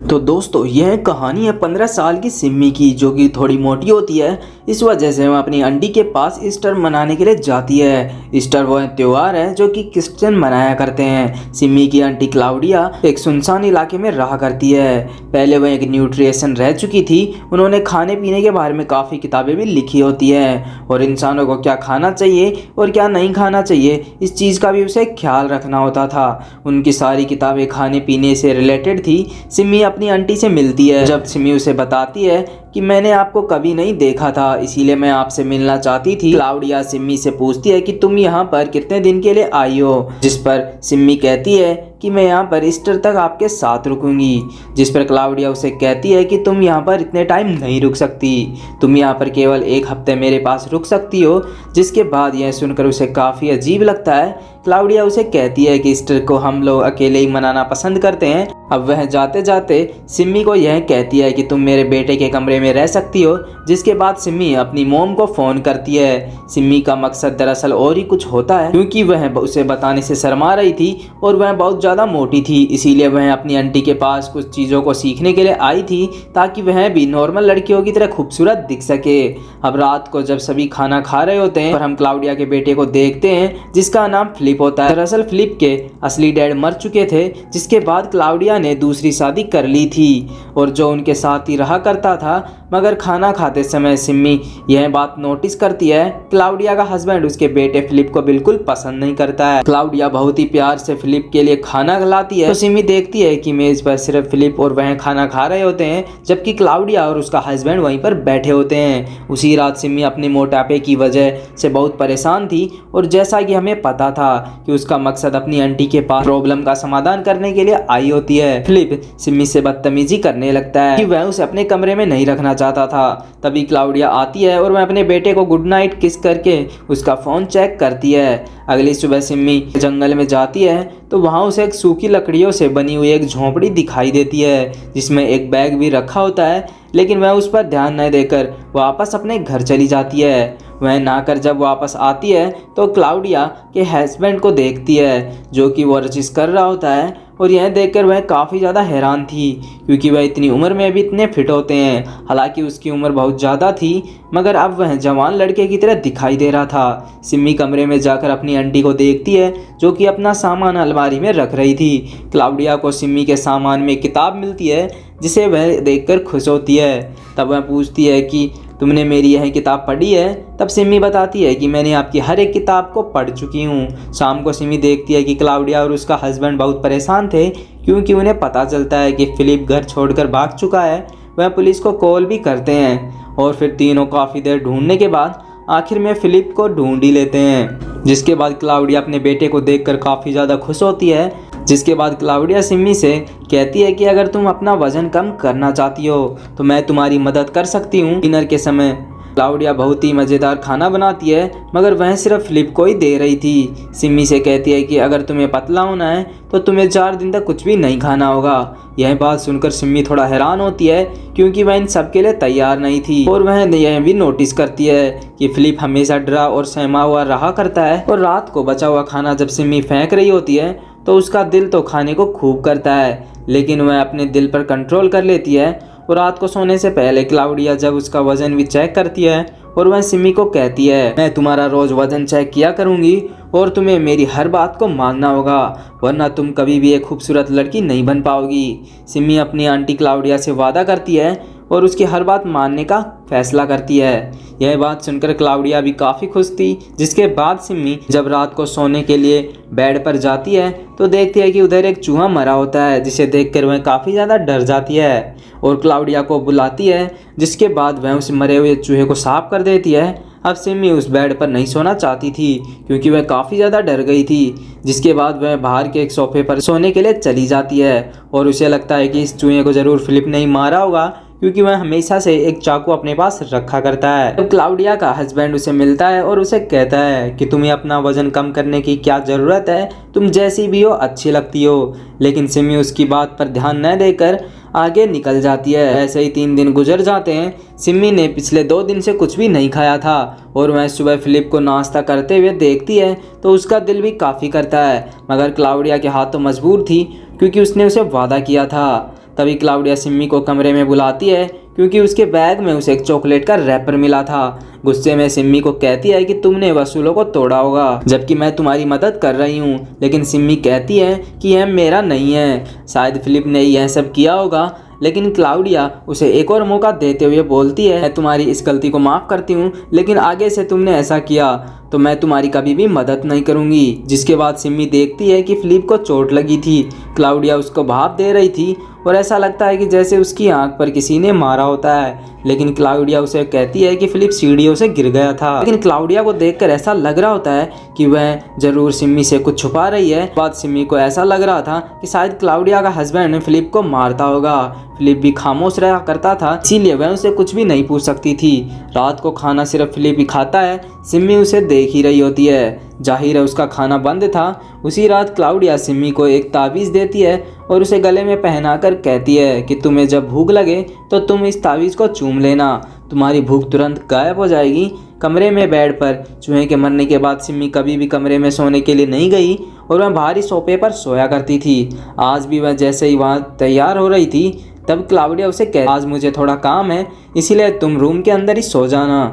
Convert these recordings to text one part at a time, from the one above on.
तो दोस्तों यह कहानी है 15 साल की सिम्मी की, जो कि थोड़ी मोटी होती है। इस वजह से वह अपनी आंटी के पास ईस्टर मनाने के लिए जाती है। ईस्टर वह त्यौहार है जो कि क्रिश्चियन मनाया करते हैं। सिम्मी की आंटी क्लाउडिया एक सुनसान इलाके में रहा करती है। पहले वह एक न्यूट्रिशन रह चुकी थी। उन्होंने खाने पीने के बारे में काफ़ी किताबें भी लिखी होती है और इंसानों को क्या खाना चाहिए और क्या नहीं खाना चाहिए इस चीज़ का भी उसे ख्याल रखना होता था। उनकी सारी किताबें खाने पीने से रिलेटेड थी। सिम्मी अपनी आंटी से मिलती है। जब सिमी उसे बताती है कि मैंने आपको कभी नहीं देखा था, इसीलिए मैं आपसे मिलना चाहती थी, क्लाउडिया सिम्मी से पूछती है कि तुम यहाँ पर कितने दिन के लिए आई हो, जिस पर सिम्मी कहती है कि मैं यहाँ पर ईस्टर तक आपके साथ रुकूंगी। जिस पर क्लाउडिया उसे कहती है कि तुम यहाँ पर इतने टाइम नहीं रुक सकती, तुम यहाँ पर केवल एक हफ्ते मेरे पास रुक सकती हो। जिसके बाद यह सुनकर उसे काफ़ी अजीब लगता है। क्लाउडिया उसे कहती है कि ईस्टर को हम लोग अकेले ही मनाना पसंद करते हैं। अब वह जाते जाते सिम्मी को यह कहती है कि तुम मेरे बेटे के कमरे में रह सकती हो। जिसके बाद सिम्मी अपनी मोम को फ़ोन करती है। सिम्मी का मकसद दरअसल और ही कुछ होता है, क्योंकि वह उसे बताने से शर्मा रही थी और वह बहुत ज़्यादा मोटी थी। इसीलिए वह अपनी आंटी के पास कुछ चीज़ों को सीखने के लिए आई थी, ताकि वह भी नॉर्मल लड़कियों की तरह खूबसूरत दिख सके। अब रात को जब सभी खाना खा रहे होते हैं और हम क्लाउडिया के बेटे को देखते हैं, जिसका नाम फिलिप होता है। दरअसल फिलिप के असली डैड मर चुके थे, जिसके बाद क्लाउडिया ने दूसरी शादी कर ली थी और जो उनके साथ ही रहा करता था। मगर खाना खाते समय सिम्मी यह बात नोटिस करती है, क्लाउडिया का हस्बैंड उसके बेटे फिलिप को बिल्कुल पसंद नहीं करता है। क्लाउडिया बहुत ही प्यार से फिलिप के लिए खाना खिलाती है, तो सिम्मी देखती है कि मेज पर सिर्फ फिलिप और वह खाना खा रहे होते हैं, जबकि क्लाउडिया और उसका हस्बैंड वहीं पर बैठे होते हैं। उसी रात सिम्मी अपने मोटापे की वजह से बहुत परेशान थी और जैसा कि हमें पता था कि उसका मकसद अपनी आंटी के पास प्रॉब्लम का समाधान करने के लिए आई होती है। फिलिप सिम्मी से बदतमीजी करने लगता है कि वह उसे अपने कमरे में नहीं रखना चाहता था। तभी क्लाउडिया आती है और वह अपने बेटे को गुड नाइट किस करके उसका फ़ोन चेक करती है। अगली सुबह सिम्मी जंगल में जाती है तो वहाँ उसे एक सूखी लकड़ियों से बनी हुई एक झोंपड़ी दिखाई देती है, जिसमें एक बैग भी रखा होता है। लेकिन वह उस पर ध्यान न देकर वापस अपने घर चली जाती है। वह नहाकर जब वापस आती है तो क्लाउडिया के हस्बैंड को देखती है, जो कि वो रजिस कर रहा होता है। और यह देखकर वह काफ़ी ज़्यादा हैरान थी, क्योंकि वह इतनी उम्र में भी इतने फिट होते हैं। हालांकि उसकी उम्र बहुत ज़्यादा थी, मगर अब वह जवान लड़के की तरह दिखाई दे रहा था। सिम्मी कमरे में जाकर अपनी आंटी को देखती है, जो कि अपना सामान अलमारी में रख रही थी। क्लाउडिया को सिम्मी के सामान में किताब मिलती है, जिसे वह देखकर खुश होती है। तब वह पूछती है कि तुमने मेरी यह किताब पढ़ी है? तब सिम्मी बताती है कि मैंने आपकी हर एक किताब को पढ़ चुकी हूँ। शाम को सिम्मी देखती है कि क्लाउडिया और उसका हस्बैंड बहुत परेशान थे, क्योंकि उन्हें पता चलता है कि फिलिप घर छोड़कर भाग चुका है। वह पुलिस को कॉल भी करते हैं और फिर तीनों काफ़ी देर ढूंढने के बाद आखिर में फिलिप को ढूंढ ही लेते हैं। जिसके बाद क्लाउडिया अपने बेटे को देखकर काफ़ी ज़्यादा खुश होती है। जिसके बाद क्लाउडिया सिम्मी से कहती है कि अगर तुम अपना वजन कम करना चाहती हो तो मैं तुम्हारी मदद कर सकती हूँ। डिनर के समय क्लाउडिया बहुत ही मज़ेदार खाना बनाती है, मगर वह सिर्फ फिलिप को ही दे रही थी। सिम्मी से कहती है कि अगर तुम्हें पतला होना है तो तुम्हें 4 दिन तक कुछ भी नहीं खाना होगा। यह बात सुनकर सिम्मी थोड़ा हैरान होती है, क्योंकि वह इन सब के लिए तैयार नहीं थी। और वह यह भी नोटिस करती है कि फिलिप हमेशा डरा और सहमा हुआ रहा करता है। और रात को बचा हुआ खाना जब सिम्मी फेंक रही होती है तो उसका दिल तो खाने को खूब करता है, लेकिन वह अपने दिल पर कंट्रोल कर लेती है। और रात को सोने से पहले क्लाउडिया जब उसका वज़न भी चेक करती है और वह सिम्मी को कहती है, मैं तुम्हारा रोज़ वज़न चेक किया करूँगी और तुम्हें मेरी हर बात को मानना होगा, वरना तुम कभी भी एक खूबसूरत लड़की नहीं बन पाओगी। सिम्मी अपनी आंटी क्लाउडिया से वादा करती है और उसकी हर बात मानने का फैसला करती है। यह बात सुनकर क्लाउडिया भी काफ़ी खुश थी। जिसके बाद सिम्मी जब रात को सोने के लिए बेड पर जाती है तो देखती है कि उधर एक चूहा मरा होता है, जिसे देखकर वह काफ़ी ज़्यादा डर जाती है और क्लाउडिया को बुलाती है। जिसके बाद वह उस मरे हुए चूहे को साफ कर देती है। अब सिम्मी उस बेड पर नहीं सोना चाहती थी, क्योंकि वह काफ़ी ज़्यादा डर गई थी। जिसके बाद वह बाहर के एक सोफे पर सोने के लिए चली जाती है और उसे लगता है कि इस चूहे को ज़रूर फिलिप ने ही मारा होगा, क्योंकि वह हमेशा से एक चाकू अपने पास रखा करता है। तो क्लाउडिया का हस्बैंड उसे मिलता है और उसे कहता है कि तुम्हें अपना वजन कम करने की क्या ज़रूरत है, तुम जैसी भी हो अच्छी लगती हो। लेकिन सिम्मी उसकी बात पर ध्यान न देकर आगे निकल जाती है। ऐसे ही 3 दिन गुजर जाते हैं। सिम्मी ने पिछले 2 दिन से कुछ भी नहीं खाया था और वह सुबह फिलिप को नाश्ता करते हुए देखती है तो उसका दिल भी काफ़ी करता है, मगर क्लाउडिया के हाथ तो मजबूर थी, क्योंकि उसने उसे वादा किया था। तभी क्लाउडिया सिम्मी को कमरे में बुलाती है क्योंकि उसके बैग में उसे एक चॉकलेट का रैपर मिला था। गुस्से में सिम्मी को कहती है कि तुमने वसूलों को तोड़ा होगा जबकि मैं तुम्हारी मदद कर रही हूँ, लेकिन सिम्मी कहती है कि यह मेरा नहीं है, शायद फिलिप ने यह सब किया होगा। लेकिन क्लाउडिया उसे एक और मौका देते हुए बोलती है, मैं तुम्हारी इस गलती को माफ़ करती हूँ, लेकिन आगे से तुमने ऐसा किया तो मैं तुम्हारी कभी भी मदद नहीं करूँगी। जिसके बाद सिम्मी देखती है कि फिलिप को चोट लगी थी। क्लाउडिया उसको भाप दे रही थी और ऐसा लगता है कि जैसे उसकी आंख पर किसी ने मारा होता है, लेकिन क्लाउडिया उसे कहती है कि फिलिप सीढ़ियों से गिर गया था। लेकिन क्लाउडिया को देखकर ऐसा लग रहा होता है कि वह जरूर सिम्मी से कुछ छुपा रही है। बाद सिम्मी को ऐसा लग रहा था कि शायद क्लाउडिया का हस्बैंड फिलिप को मारता होगा। फिलिप भी खामोश रहा करता था, इसीलिए वह उसे कुछ भी नहीं पूछ सकती थी। रात को खाना सिर्फ फिलिप ही खाता है, सिम्मी उसे देख ही रही होती है। जाहिर है उसका खाना बंद था। उसी रात क्लाउडिया सिम्मी को एक ताबीज़ देती है और उसे गले में पहनाकर कहती है कि तुम्हें जब भूख लगे तो तुम इस ताबीज़ को चूम लेना, तुम्हारी भूख तुरंत गायब हो जाएगी। कमरे में बेड पर चूहे के मरने के बाद सिम्मी कभी भी कमरे में सोने के लिए नहीं गई और वह भारी सोफे पर सोया करती थी। आज भी वह जैसे ही वहाँ तैयार हो रही थी तब क्लाउडिया उसे कहती, आज मुझे थोड़ा काम है इसीलिए तुम रूम के अंदर ही सो जाना।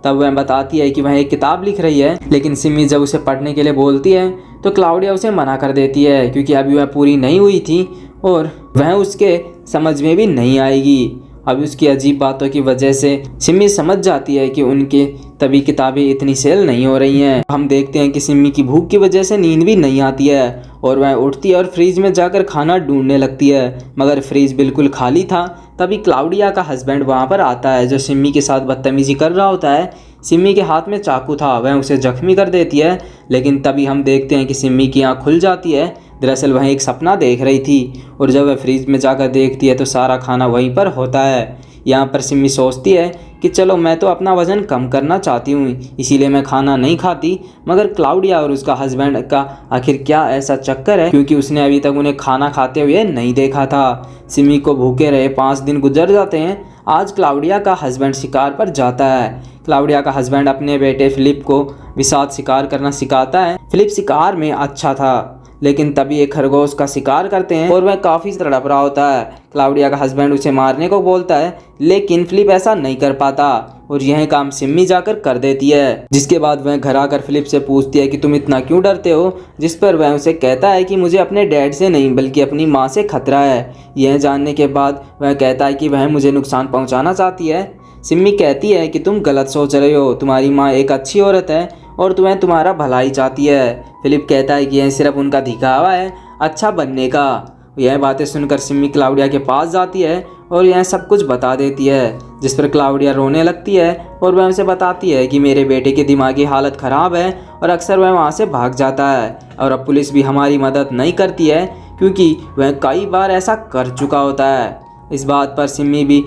तब वह बताती है कि वह एक किताब लिख रही है, लेकिन सिम्मी जब उसे पढ़ने के लिए बोलती है तो क्लाउडिया उसे मना कर देती है क्योंकि अभी वह पूरी नहीं हुई थी और वह उसके समझ में भी नहीं आएगी। अभी उसकी अजीब बातों की वजह से सिम्मी समझ जाती है कि उनके तभी किताबें इतनी सेल नहीं हो रही हैं। हम देखते हैं कि सिम्मी की भूख की वजह से नींद भी नहीं आती है और वह उठती है और फ्रिज में जाकर खाना ढूंढने लगती है, मगर फ्रिज बिल्कुल खाली था। तभी क्लाउडिया का हस्बैंड वहाँ पर आता है जो सिम्मी के साथ बदतमीजी कर रहा होता है। सिम्मी के हाथ में चाकू था, वह उसे जख्मी कर देती है, लेकिन तभी हम देखते हैं कि सिम्मी की आँख खुल जाती है। दरअसल वह एक सपना देख रही थी और जब वह फ्रिज में जाकर देखती है तो सारा खाना वहीं पर होता है। यहाँ पर सिम्मी सोचती है कि चलो मैं तो अपना वज़न कम करना चाहती हूँ इसीलिए मैं खाना नहीं खाती, मगर क्लाउडिया और उसका हस्बैंड का आखिर क्या ऐसा चक्कर है क्योंकि उसने अभी तक उन्हें खाना खाते हुए नहीं देखा था। सिम्मी को भूखे रहे 5 दिन गुजर जाते हैं। आज क्लाउडिया का हस्बैंड शिकार पर जाता है। क्लाउडिया का हस्बैंड अपने बेटे फिलिप को भी साथ शिकार करना सिखाता है। फिलिप शिकार में अच्छा था, लेकिन तभी एक खरगोश का शिकार करते हैं और वह काफ़ी तड़प रहा होता है। क्लाउडिया का हस्बैंड उसे मारने को बोलता है, लेकिन फिलिप ऐसा नहीं कर पाता और यह काम सिम्मी जाकर कर देती है। जिसके बाद वह घर आकर फिलिप से पूछती है कि तुम इतना क्यों डरते हो, जिस पर वह उसे कहता है कि मुझे अपने डैड से नहीं बल्कि अपनी माँ से खतरा है। यह जानने के बाद वह कहता है कि वह मुझे नुकसान पहुँचाना चाहती है। सिम्मी कहती है कि तुम गलत सोच रहे हो, तुम्हारी माँ एक अच्छी औरत है और तुम्हें तुम्हारा भलाई चाहती है। फिलिप कहता है कि यह सिर्फ उनका दिखावा है अच्छा बनने का। यह बातें सुनकर सिम्मी क्लाउडिया के पास जाती है और यह सब कुछ बता देती है, जिस पर क्लाउडिया रोने लगती है और वह उसे बताती है कि मेरे बेटे की दिमागी हालत ख़राब है और अक्सर वह वहाँ से भाग जाता है और अब पुलिस भी हमारी मदद नहीं करती है क्योंकि वह कई बार ऐसा कर चुका होता है। इस बात पर सिम्मी भी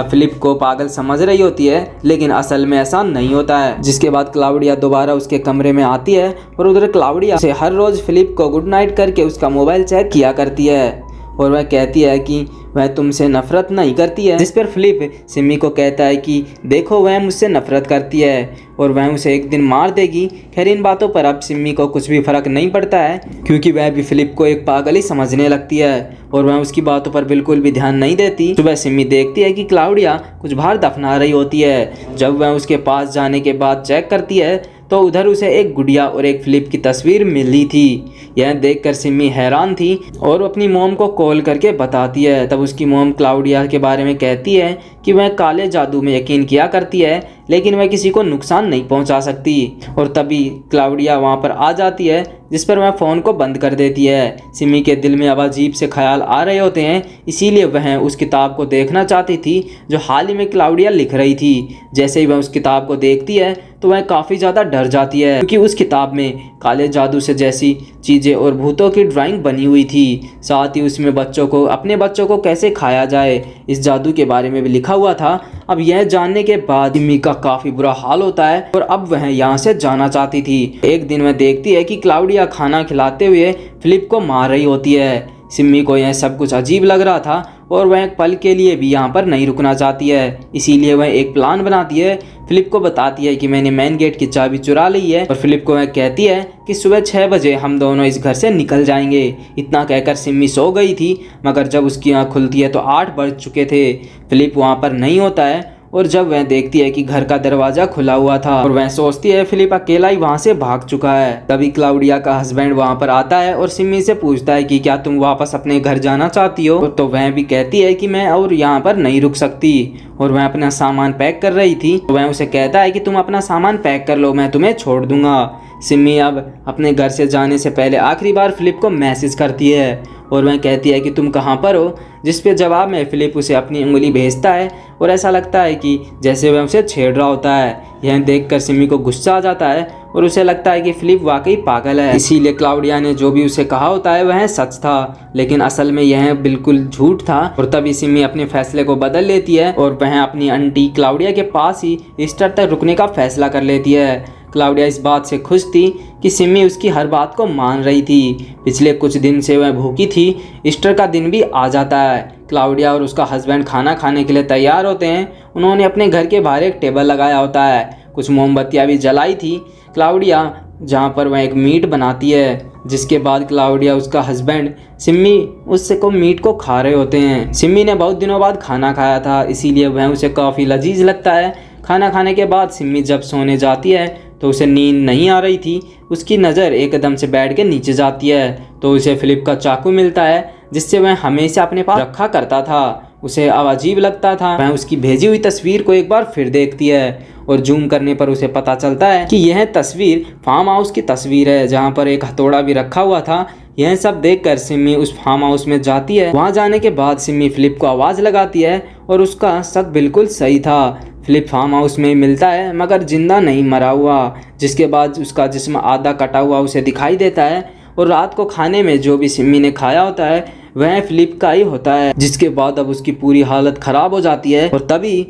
फिलिप को पागल समझ रही होती है, लेकिन असल में ऐसा नहीं होता है। जिसके बाद क्लाउडिया दोबारा उसके कमरे में आती है और उधर क्लाउडिया उसे हर रोज़ फिलिप को गुड नाइट करके उसका मोबाइल चेक किया करती है और वह कहती है कि वह तुमसे नफरत नहीं करती है। जिस पर फिलिप सिम्मी को कहता है कि देखो वह मुझसे नफरत करती है और वह उसे एक दिन मार देगी। खैर इन बातों पर अब सिम्मी को कुछ भी फर्क नहीं पड़ता है क्योंकि वह भी फिलिप को एक पागल ही समझने लगती है और वह उसकी बातों पर बिल्कुल भी ध्यान नहीं देती। सुबह सिम्मी देखती है कि क्लाउडिया कुछ बाहर दफना रही होती है। जब वह उसके पास जाने के बाद चेक करती है तो उधर उसे एक गुड़िया और एक फिलिप की तस्वीर मिली थी। यह देखकर सिम्मी हैरान थी और अपनी मॉम को कॉल करके बताती है। तब उसकी मॉम क्लाउडिया के बारे में कहती है कि वह काले जादू में यकीन किया करती है, लेकिन वह किसी को नुकसान नहीं पहुंचा सकती। और तभी क्लाउडिया वहां पर आ जाती है, जिस पर वह फ़ोन को बंद कर देती है। सिम्मी के दिल में अब अजीब से ख्याल आ रहे होते हैं, इसीलिए वह उस किताब को देखना चाहती थी जो हाल ही में क्लाउडिया लिख रही थी। जैसे ही वह उस किताब को देखती है तो वह काफ़ी ज़्यादा डर जाती है क्योंकि उस किताब में काले जादू से जैसी चीज़ें और भूतों की ड्राइंग बनी हुई थी। साथ ही उसमें अपने बच्चों को कैसे खाया जाए इस जादू के बारे में भी लिखा हुआ था। अब यह जानने के बाद सिम्मी का काफ़ी बुरा हाल होता है और अब वह यहाँ से जाना चाहती थी। एक दिन वह देखती है कि क्लाउडिया खाना खिलाते हुए फिलिप को मार रही होती है। सिम्मी को यह सब कुछ अजीब लग रहा था और वह एक पल के लिए भी यहाँ पर नहीं रुकना चाहती है। इसीलिए वह एक प्लान बनाती है, फिलिप को बताती है कि मैंने मेन गेट की चाबी चुरा ली है और फिलिप को वह कहती है कि सुबह 6 बजे हम दोनों इस घर से निकल जाएंगे। इतना कहकर सिमी सो गई थी, मगर जब उसकी आँख खुलती है तो 8 बज चुके थे। फिलिप वहाँ पर नहीं होता है और जब वह देखती है कि घर का दरवाजा खुला हुआ था और वह सोचती है फिलिप अकेला ही वहां से भाग चुका है। तभी क्लाउडिया का हस्बैंड वहां पर आता है और सिमी से पूछता है कि क्या तुम वापस अपने घर जाना चाहती हो, तो वह भी कहती है कि मैं और यहाँ पर नहीं रुक सकती और वह अपना सामान पैक कर रही थी। तो वह उसे कहता है कि तुम अपना सामान पैक कर लो, मैं तुम्हें छोड़ दूंगा। सिमी अब अपने घर से जाने से पहले आखिरी बार फिलिप को मैसेज करती है और वह कहती है कि तुम कहाँ पर हो, जिस पे जवाब में फिलिप उसे अपनी उंगली भेजता है और ऐसा लगता है कि जैसे वह उसे छेड़ रहा होता है। यह देखकर सिमी को गुस्सा आ जाता है और उसे लगता है कि फिलिप वाकई पागल है। इसीलिए क्लाउडिया ने जो भी उसे कहा होता है वह सच था, लेकिन असल में यह बिल्कुल झूठ था। और तभी सिमी अपने फैसले को बदल लेती है और वह अपनी आंटी क्लाउडिया के पास ही ईस्टर तक रुकने का फैसला कर लेती है। क्लाउडिया इस बात से खुश थी कि सिमी उसकी हर बात को मान रही थी। पिछले कुछ दिन से वह भूखी थी। ईस्टर का दिन भी आ जाता है। क्लाउडिया और उसका हस्बैंड खाना खाने के लिए तैयार होते हैं। उन्होंने अपने घर के बाहर एक टेबल लगाया होता है, कुछ मोमबत्तियाँ भी जलाई थी क्लाउडिया, जहाँ पर वह एक मीट बनाती है। जिसके बाद क्लाउडिया उसका हस्बैंड सिमी उससे को मीट को खा रहे होते हैं। सिमी ने बहुत दिनों बाद खाना खाया था, इसीलिए वह उसे काफ़ी लजीज लगता है। खाना खाने के बाद सिमी जब सोने जाती है तो उसे नींद नहीं आ रही थी। उसकी नज़र एकदम से बेड के नीचे जाती है तो उसे फिलिप का चाकू मिलता है, जिससे वह हमेशा अपने पास रखा करता था। उसे अब अजीब लगता था। वह उसकी भेजी हुई तस्वीर को एक बार फिर देखती है और जूम करने पर उसे पता चलता है कि यह तस्वीर फार्म हाउस की तस्वीर है, जहाँ पर एक हथौड़ा भी रखा हुआ था। यह सब देखकर सिमी उस फार्म हाउस में जाती है। वहाँ जाने के बाद सिमी फिलिप को आवाज़ लगाती है और उसका शक बिल्कुल सही था। फिलिप फार्म हाउस में मिलता है, मगर जिंदा नहीं मरा हुआ, जिसके बाद उसका जिस्म आधा कटा हुआ उसे दिखाई देता है। और रात को खाने में जो भी सिमी ने खाया होता है वह फिलिप का ही होता है, जिसके बाद अब उसकी पूरी हालत ख़राब हो जाती है। और तभी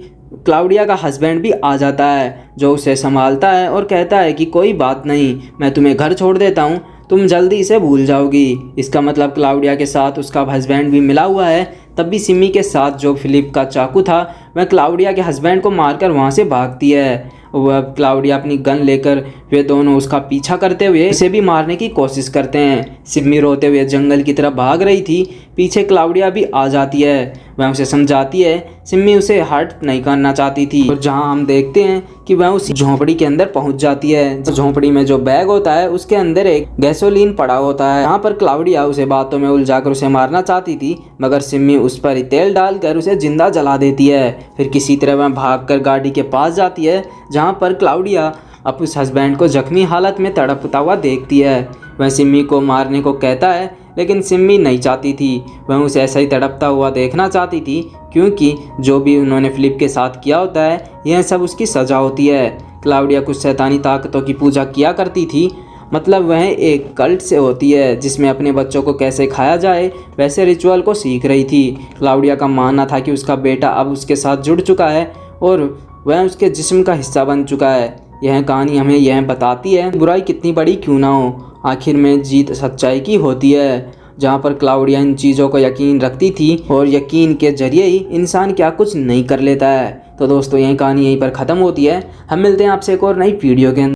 क्लाउडिया का हस्बैंड भी आ जाता है, जो उसे संभालता है और कहता है कि कोई बात नहीं, मैं तुम्हें घर छोड़ देता हूँ, तुम जल्दी इसे भूल जाओगी। इसका मतलब क्लाउडिया के साथ उसका हस्बैंड भी मिला हुआ है। तब भी सिमी के साथ जो फिलिप का चाकू था वह क्लाउडिया के हस्बैंड को मारकर वहाँ से भागती है। वह क्लाउडिया अपनी गन लेकर वे दोनों उसका पीछा करते हुए उसे भी मारने की कोशिश करते हैं। सिमी रोते हुए जंगल की तरफ भाग रही थी। पीछे क्लाउडिया भी आ जाती है। वह उसे समझाती है। सिमी उसे हर्ट नहीं करना चाहती थी और जहां हम देखते हैं कि वह उस झोंपड़ी के अंदर पहुंच जाती है। झोंपड़ी में जो बैग होता है उसके अंदर एक गैसोलीन पड़ा होता है। यहाँ पर क्लाउडिया उसे बातों में उलझाकर उसे मारना चाहती थी, मगर सिमी उस पर ही तेल डालकर उसे जिंदा जला देती है। फिर किसी तरह वह भागकर गाड़ी के पास जाती है, जहाँ पर क्लाउडिया अब उस हस्बैंड को जख्मी हालत में तड़पता हुआ देखती है। वह सिमी को मारने को कहता है, लेकिन सिमी नहीं चाहती थी। वह उसे ऐसा ही तड़पता हुआ देखना चाहती थी, क्योंकि जो भी उन्होंने फिलिप के साथ किया होता है यह सब उसकी सज़ा होती है। क्लाउडिया कुछ शैतानी ताकतों की पूजा किया करती थी, मतलब वह एक कल्ट से होती है जिसमें अपने बच्चों को कैसे खाया जाए वैसे रिचुअल को सीख रही थी। क्लाउडिया का मानना था कि उसका बेटा अब उसके साथ जुड़ चुका है और वह उसके जिस्म का हिस्सा बन चुका है। यह कहानी हमें यह बताती है बुराई कितनी बड़ी क्यों ना हो, आखिर में जीत सच्चाई की होती है। जहाँ पर क्लाउडिया इन चीज़ों को यकीन रखती थी और यकीन के जरिए ही इंसान क्या कुछ नहीं कर लेता है। तो दोस्तों यह कहानी यहीं पर ख़त्म होती है। हम मिलते हैं आपसे एक और नई वीडियो के अंदर।